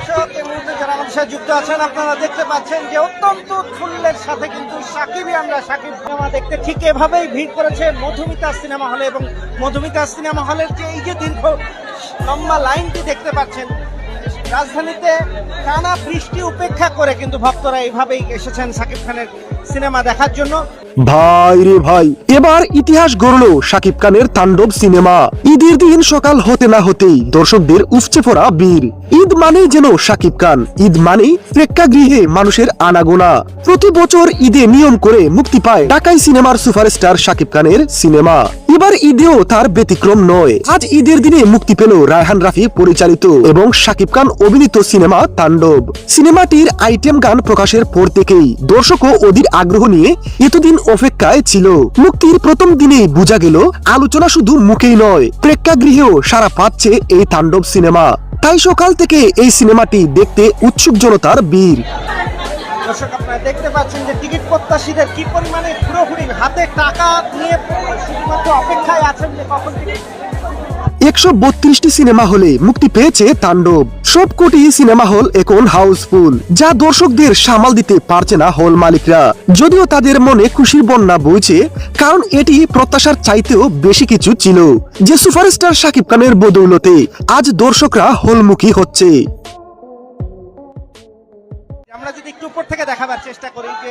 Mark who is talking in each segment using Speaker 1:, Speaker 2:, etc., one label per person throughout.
Speaker 1: দর্শক এই মুহূর্তে যারা আমাদের সাথে যুক্ত আছেন আপনারা দেখতে পাচ্ছেন যে অত্যন্ত উৎফুল্লের সাথে কিন্তু সাকিব সিনেমা দেখতে ঠিক এভাবেই ভিড় করেছে মধুমিতা সিনেমা হলে। এবং মধুমিতা সিনেমা হলের যে এই যে দীর্ঘ লম্বা লাইনটি দেখতে পাচ্ছেন, রাজধানীতে টানা বৃষ্টি উপেক্ষা করে কিন্তু ভক্তরা এইভাবেই এসেছেন সাকিব খানের সিনেমা দেখার জন্য।
Speaker 2: ভাই রে ভাই, এবার ইতিহাস গড়লো শাকিব খানের তাণ্ডব সিনেমা। ঈদের দিন সকাল হতে না হতেই দর্শকদের উপচে পড়া ভিড়। ঈদ মানেই যেন শাকিব খান, ঈদ মানেই প্রেক্ষাগৃহে মানুষের আনাগোনা। প্রতি বছর ঈদে নিয়ম করে মুক্তি পায় ঢাকাই সিনেমার সুপারস্টার শাকিব খানের সিনেমা। এবার ঈদেও তার ব্যতিক্রম নয়। আজ ঈদের দিনে মুক্তি পেল রায়হান রাফি পরিচালিত এবং শাকিব খান অভিনীত সিনেমা তাণ্ডব। সিনেমাটির আইটেম গান প্রকাশের পর থেকেই দর্শকও অধীর আগ্রহ নিয়ে এতদিন অপেক্ষায় ছিল। মুক্তির প্রথম দিনেই বোঝা গেল আলোচনা শুধু মুখেই নয়, প্রেক্ষাগৃহেও সাড়া পাচ্ছে এই তাণ্ডব সিনেমা। তাই সকাল থেকে এই সিনেমাটি দেখতে উৎসুক জনতার ভিড়।
Speaker 1: দর্শক আপনারা দেখতে পাচ্ছেন যে টিকিট প্রত্যাশীদের কি পরিমাণে পুরোপুরি হাতে টাকা নিয়ে শুধুমাত্র অপেক্ষায় আছেন যে কখন টিকিট।
Speaker 2: 132টি সিনেমা হলে মুক্তি পেয়েছে তাণ্ডব। সবকটি সিনেমা হল এখন হাউসফুল, যা দর্শকদের সামাল দিতে পারছে না হল মালিকরা। যদিও তাদের মনে খুশির বন্যা বইছে, কারণ এটি প্রত্যাশার চাইতেও বেশি কিছু ছিল যে সুপারস্টার শাকিব খানের বদৌলতে আজ দর্শকরা হলমুখী হচ্ছে।
Speaker 1: আমরা যদি একটু উপর থেকে দেখাবার চেষ্টা করি যে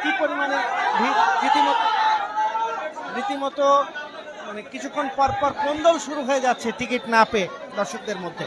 Speaker 1: কি পরিমাণে রীতিমতো মানে কিছুক্ষণ পর পর কোন্দল শুরু হয়ে যাচ্ছে টিকিট না পেয়ে দর্শকদের মধ্যে।